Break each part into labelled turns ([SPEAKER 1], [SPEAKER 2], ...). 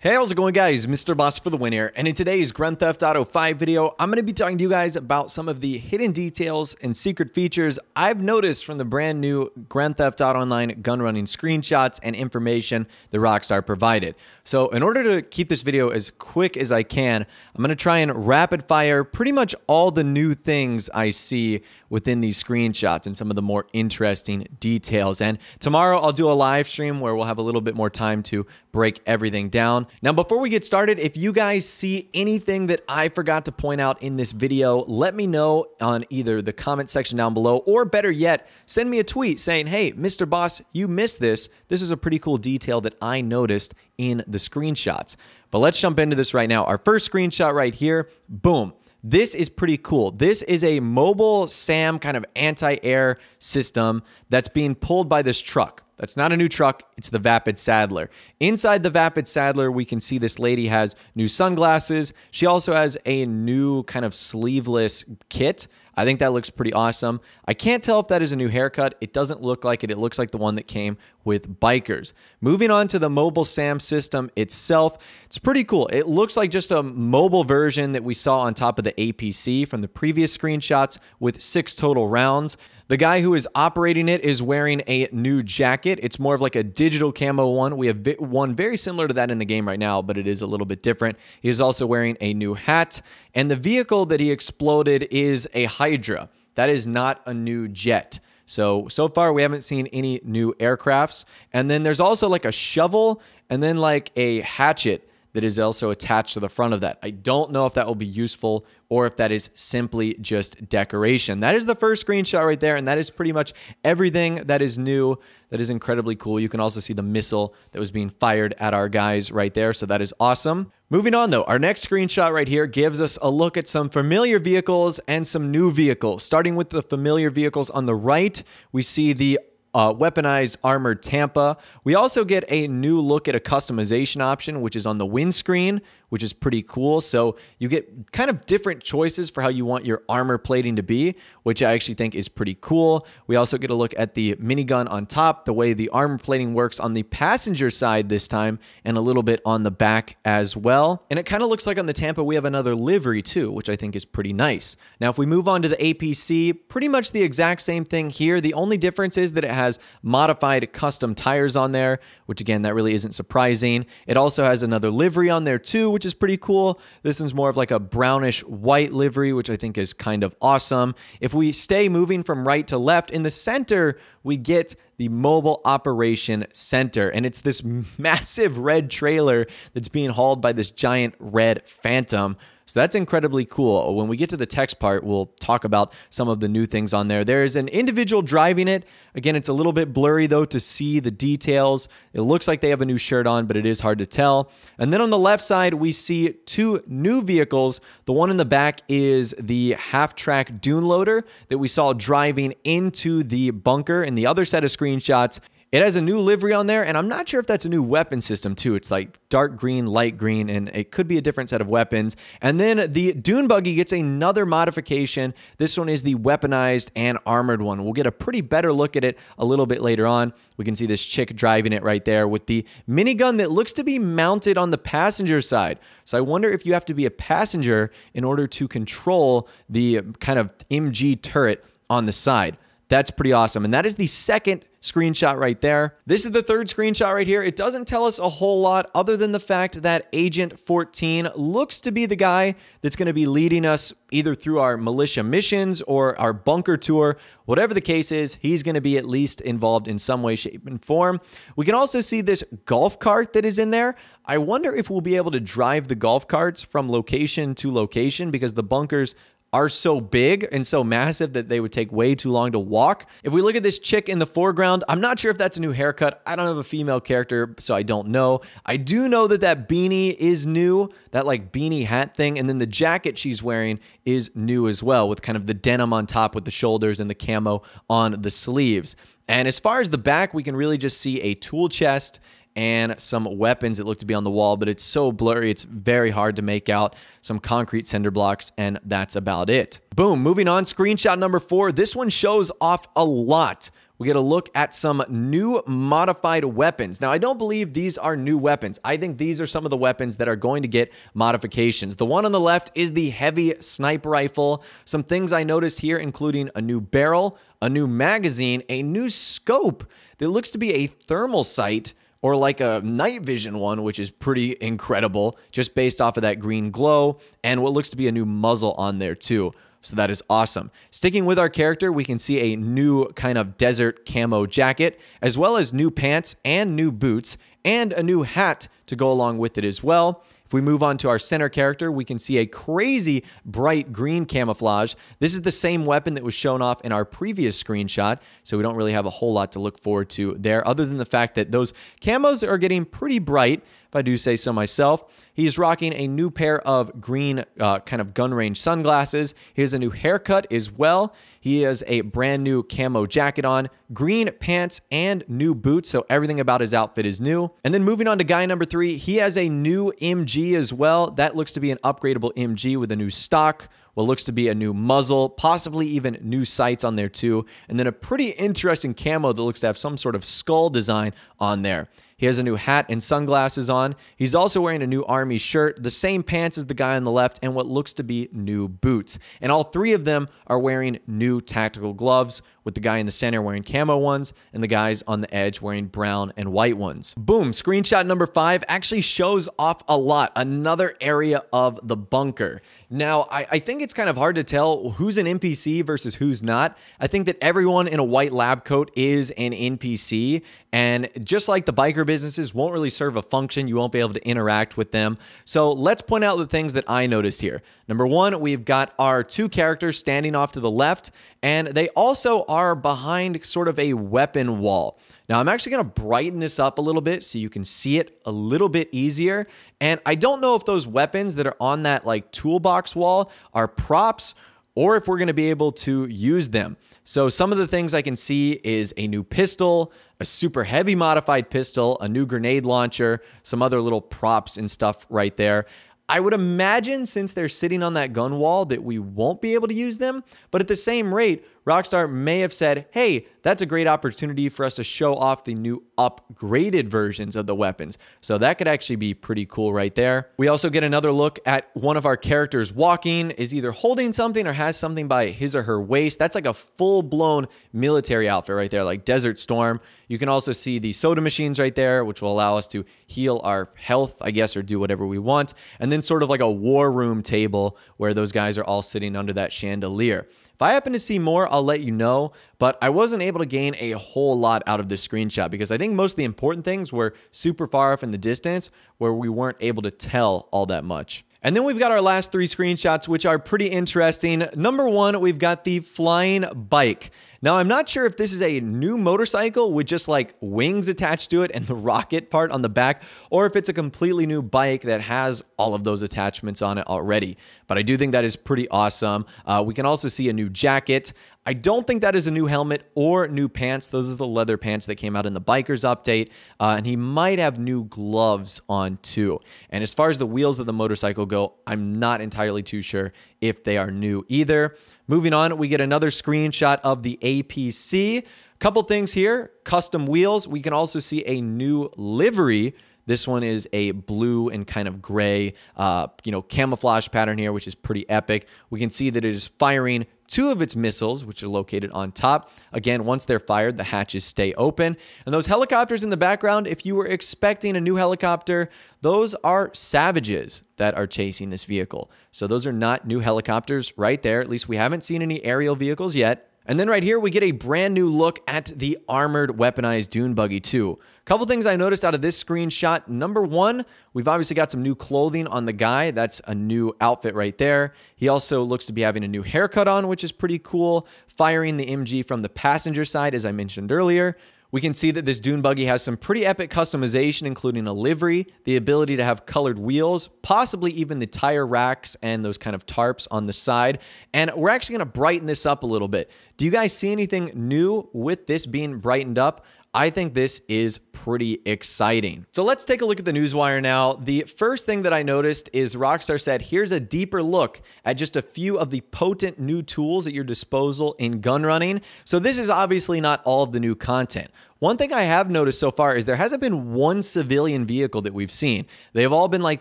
[SPEAKER 1] Hey, how's it going, guys? Mr. Boss for the win here, and in today's Grand Theft Auto 5 video, I'm going to be talking to you guys about some of the hidden details and secret features I've noticed from the brand new Grand Theft Auto Online gun running screenshots and information the Rockstar provided. So in order to keep this video as quick as I can, I'm going to try and rapid fire pretty much all the new things I see within these screenshots and some of the more interesting details. And tomorrow I'll do a live stream where we'll have a little bit more time to break everything down. Now, before we get started, if you guys see anything that I forgot to point out in this video, let me know on either the comment section down below, or better yet, send me a tweet saying, hey, Mr. Boss, you missed this. This is a pretty cool detail that I noticed in the screenshots. But let's jump into this right now. Our first screenshot right here, boom. This is pretty cool. This is a mobile SAM kind of anti-air system that's being pulled by this truck. That's not a new truck, it's the Vapid Saddler. Inside the Vapid Saddler, we can see this lady has new sunglasses. She also has a new kind of sleeveless kit. I think that looks pretty awesome. I can't tell if that is a new haircut. It doesn't look like it. It looks like the one that came with bikers. Moving on to the mobile SAM system itself, it's pretty cool. It looks like just a mobile version that we saw on top of the APC from the previous screenshots with 6 total rounds. The guy who is operating it is wearing a new jacket. It's more of like a digital camo one. We have one very similar to that in the game right now, but it is a little bit different. He is also wearing a new hat, and the vehicle that he exploded is a Hydra. That is not a new jet. So far we haven't seen any new aircrafts. And then there's also like a shovel and then like a hatchet that is also attached to the front of that. I don't know if that will be useful or if that is simply just decoration. That is the first screenshot right there, and that is pretty much everything that is new. That is incredibly cool. You can also see the missile that was being fired at our guys right there, so that is awesome. Moving on though, our next screenshot right here gives us a look at some familiar vehicles and some new vehicles. Starting with the familiar vehicles on the right, we see the weaponized armored Tampa. We also get a new look at a customization option, which is on the windscreen, which is pretty cool. So you get kind of different choices for how you want your armor plating to be, which I actually think is pretty cool. We also get a look at the minigun on top, the way the armor plating works on the passenger side this time, and a little bit on the back as well. And it kind of looks like on the Tampa we have another livery too, which I think is pretty nice. Now, if we move on to the APC, pretty much the exact same thing here. The only difference is that it has modified custom tires on there, which again, that really isn't surprising. It also has another livery on there too, which is pretty cool. This is more of like a brownish white livery, which I think is kind of awesome. If we stay moving from right to left, in the center, we get the Mobile Operation Center, and it's this massive red trailer that's being hauled by this giant red Phantom. So that's incredibly cool. When we get to the text part, we'll talk about some of the new things on there. There is an individual driving it. Again, it's a little bit blurry though to see the details. It looks like they have a new shirt on, but it is hard to tell. And then on the left side, we see 2 new vehicles. The one in the back is the half-track dune loader that we saw driving into the bunker in the other set of screenshots. It has a new livery on there, and I'm not sure if that's a new weapon system too. It's like dark green, light green, and it could be a different set of weapons. And then the dune buggy gets another modification. This one is the weaponized and armored one. We'll get a pretty better look at it a little bit later on. We can see this chick driving it right there with the minigun that looks to be mounted on the passenger side. So I wonder if you have to be a passenger in order to control the kind of MG turret on the side. That's pretty awesome. And that is the second screenshot right there. This is the third screenshot right here. It doesn't tell us a whole lot other than the fact that Agent 14 looks to be the guy that's going to be leading us either through our militia missions or our bunker tour. Whatever the case is, he's going to be at least involved in some way, shape, and form. We can also see this golf cart that is in there. I wonder if we'll be able to drive the golf carts from location to location because the bunkers are so big and so massive that they would take way too long to walk. If we look at this chick in the foreground, I'm not sure if that's a new haircut. I don't have a female character, so I don't know. I do know that that beanie is new, that like beanie hat thing, and then the jacket she's wearing is new as well with kind of the denim on top with the shoulders and the camo on the sleeves. And as far as the back, we can really just see a tool chest and some weapons that look to be on the wall, but it's so blurry, it's very hard to make out. Some concrete cinder blocks, and that's about it. Boom, moving on, screenshot number 4. This one shows off a lot we get a look at some new modified weapons. Now, I don't believe these are new weapons. I think these are some of the weapons that are going to get modifications. The one on the left is the heavy sniper rifle. Some things I noticed here, including a new barrel, a new magazine, a new scope that looks to be a thermal sight, or like a night vision one, which is pretty incredible, just based off of that green glow, and what looks to be a new muzzle on there too. So that is awesome. Sticking with our character, we can see a new kind of desert camo jacket, as well as new pants and new boots, and a new hat to go along with it as well. If we move on to our center character, we can see a crazy bright green camouflage. This is the same weapon that was shown off in our previous screenshot, so we don't really have a whole lot to look forward to there, other than the fact that those camos are getting pretty bright, if I do say so myself. He's rocking a new pair of green kind of gun range sunglasses. He has a new haircut as well. He has a brand new camo jacket on, green pants, and new boots, so everything about his outfit is new. And then moving on to guy number 3, he has a new MG as well. That looks to be an upgradable MG with a new stock, what looks to be a new muzzle, possibly even new sights on there too, and then a pretty interesting camo that looks to have some sort of skull design on there. He has a new hat and sunglasses on. He's also wearing a new army shirt, the same pants as the guy on the left, and what looks to be new boots. And all 3 of them are wearing new tactical gloves, with the guy in the center wearing camo ones, and the guys on the edge wearing brown and white ones. Boom, screenshot number 5 actually shows off a lot, another area of the bunker. Now, I think it's kind of hard to tell who's an NPC versus who's not. I think that everyone in a white lab coat is an NPC, and just like the biker businesses won't really serve a function, you won't be able to interact with them. So let's point out the things that I noticed here. Number 1, we've got our 2 characters standing off to the left, and they also are behind sort of a weapon wall. Now, I'm actually going to brighten this up a little bit so you can see it a little bit easier. And I don't know if those weapons that are on that like toolbox wall are props or if we're going to be able to use them. So some of the things I can see is a new pistol, a super heavy modified pistol, a new grenade launcher, some other little props and stuff right there. I would imagine since they're sitting on that gun wall that we won't be able to use them, but at the same rate, Rockstar may have said, hey, that's a great opportunity for us to show off the new upgraded versions of the weapons. So that could actually be pretty cool right there. We also get another look at one of our characters walking, is either holding something or has something by his or her waist. That's like a full-blown military outfit right there, like Desert Storm. You can also see the soda machines right there, which will allow us to heal our health, I guess, or do whatever we want. And then sort of like a war room table where those guys are all sitting under that chandelier. If I happen to see more, I'll let you know, but I wasn't able to gain a whole lot out of this screenshot because I think most of the important things were super far off in the distance where we weren't able to tell all that much. And then we've got our last 3 screenshots, which are pretty interesting. Number 1, we've got the flying bike. Now, I'm not sure if this is a new motorcycle with just like wings attached to it and the rocket part on the back, or if it's a completely new bike that has all of those attachments on it already. But I do think that is pretty awesome. We can also see a new jacket. I don't think that is a new helmet or new pants. Those are the leather pants that came out in the Bikers update. And he might have new gloves on too. And as far as the wheels of the motorcycle go, I'm not entirely too sure if they are new either. Moving on, we get another screenshot of the APC. Couple things here, custom wheels. We can also see a new livery. This one is a blue and kind of gray, camouflage pattern here, which is pretty epic. We can see that it is firing 2 of its missiles, which are located on top. Again, once they're fired, the hatches stay open. And those helicopters in the background, if you were expecting a new helicopter, those are Savages that are chasing this vehicle. So those are not new helicopters right there. At least we haven't seen any aerial vehicles yet. And then right here, we get a brand new look at the armored weaponized dune buggy too. Couple things I noticed out of this screenshot. Number 1, we've obviously got some new clothing on the guy. That's a new outfit right there. He also looks to be having a new haircut on, which is pretty cool. Firing the MG from the passenger side, as I mentioned earlier. We can see that this dune buggy has some pretty epic customization, including a livery, the ability to have colored wheels, possibly even the tire racks and those kind of tarps on the side. And we're actually going to brighten this up a little bit. Do you guys see anything new with this being brightened up? I think this is pretty exciting. So let's take a look at the newswire now. The first thing that I noticed is Rockstar said, here's a deeper look at just a few of the potent new tools at your disposal in gun running. So this is obviously not all of the new content. One thing I have noticed so far is there hasn't been one civilian vehicle that we've seen. They've all been like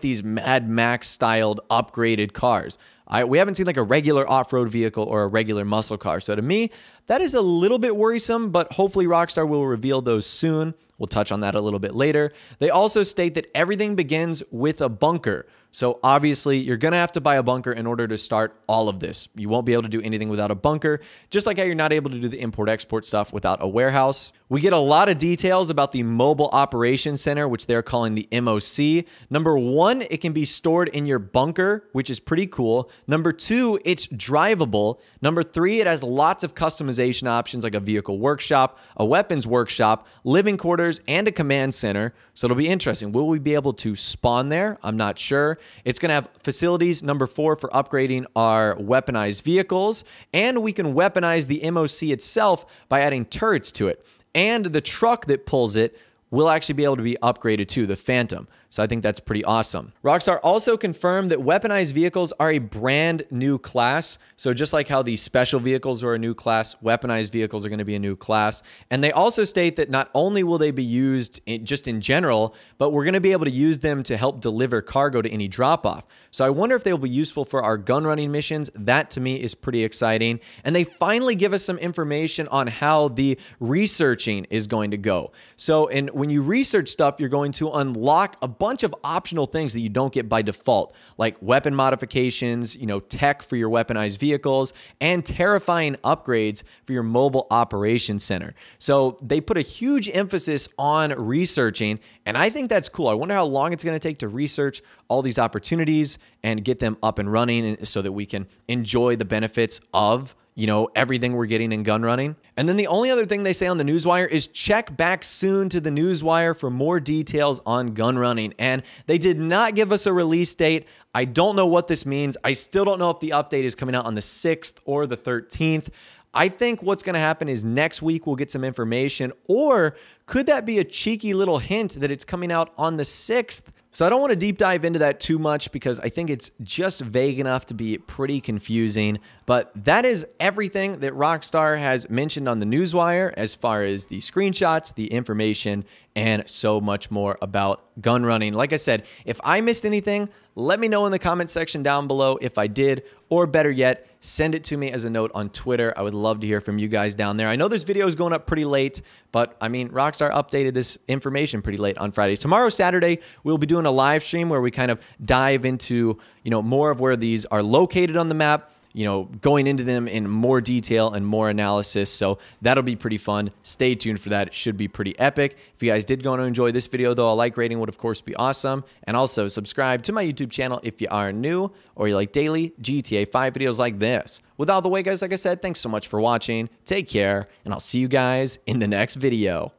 [SPEAKER 1] these Mad Max styled upgraded cars. We haven't seen like a regular off-road vehicle or a regular muscle car. So to me, that is a little bit worrisome, but hopefully Rockstar will reveal those soon. We'll touch on that a little bit later. They also state that everything begins with a bunker. So obviously you're going to have to buy a bunker in order to start all of this. You won't be able to do anything without a bunker, just like how you're not able to do the import-export stuff without a warehouse. We get a lot of details about the Mobile Operations Center, which they're calling the MOC. Number one, it can be stored in your bunker, which is pretty cool. Number two, it's drivable. Number three, it has lots of customization options like a vehicle workshop, a weapons workshop, living quarters, and a command center. So it'll be interesting. Will we be able to spawn there? I'm not sure. It's going to have facilities, number 4, for upgrading our weaponized vehicles. And we can weaponize the MOC itself by adding turrets to it. And the truck that pulls it will actually be able to be upgraded to the Phantom. So I think that's pretty awesome. Rockstar also confirmed that weaponized vehicles are a brand new class. So just like how the special vehicles are a new class, weaponized vehicles are going to be a new class. And they also state that not only will they be used just in general, but we're going to be able to use them to help deliver cargo to any drop-off. So I wonder if they'll be useful for our gun running missions. That to me is pretty exciting. And they finally give us some information on how the researching is going to go. So when you research stuff, you're going to unlock a bunch of optional things that you don't get by default, like weapon modifications, tech for your weaponized vehicles, and terrifying upgrades for your mobile operations center. So they put a huge emphasis on researching, and I think that's cool. I wonder how long it's going to take to research all these opportunities and get them up and running so that we can enjoy the benefits of everything we're getting in gun running. And then the only other thing they say on the newswire is check back soon to the newswire for more details on gun running. And they did not give us a release date. I don't know what this means. I still don't know if the update is coming out on the 6th or the 13th. I think what's going to happen is next week we'll get some information, or could that be a cheeky little hint that it's coming out on the 6th? So I don't want to deep dive into that too much because I think it's just vague enough to be pretty confusing. But that is everything that Rockstar has mentioned on the newswire as far as the screenshots, the information, and so much more about gun running. Like I said, if I missed anything, let me know in the comment section down below if I did, or better yet, send it to me as a note on Twitter. I would love to hear from you guys down there. I know this video is going up pretty late, but I mean, Rockstar updated this information pretty late on Friday. Tomorrow, Saturday, we'll be doing a live stream where we kind of dive into, more of where these are located on the map, going into them in more detail and more analysis. So that'll be pretty fun. Stay tuned for that. It should be pretty epic. If you guys did go and enjoy this video, though, a like rating would, of course, be awesome. And also subscribe to my YouTube channel if you are new or you like daily GTA 5 videos like this. With all the way, guys, like I said, thanks so much for watching. Take care, and I'll see you guys in the next video.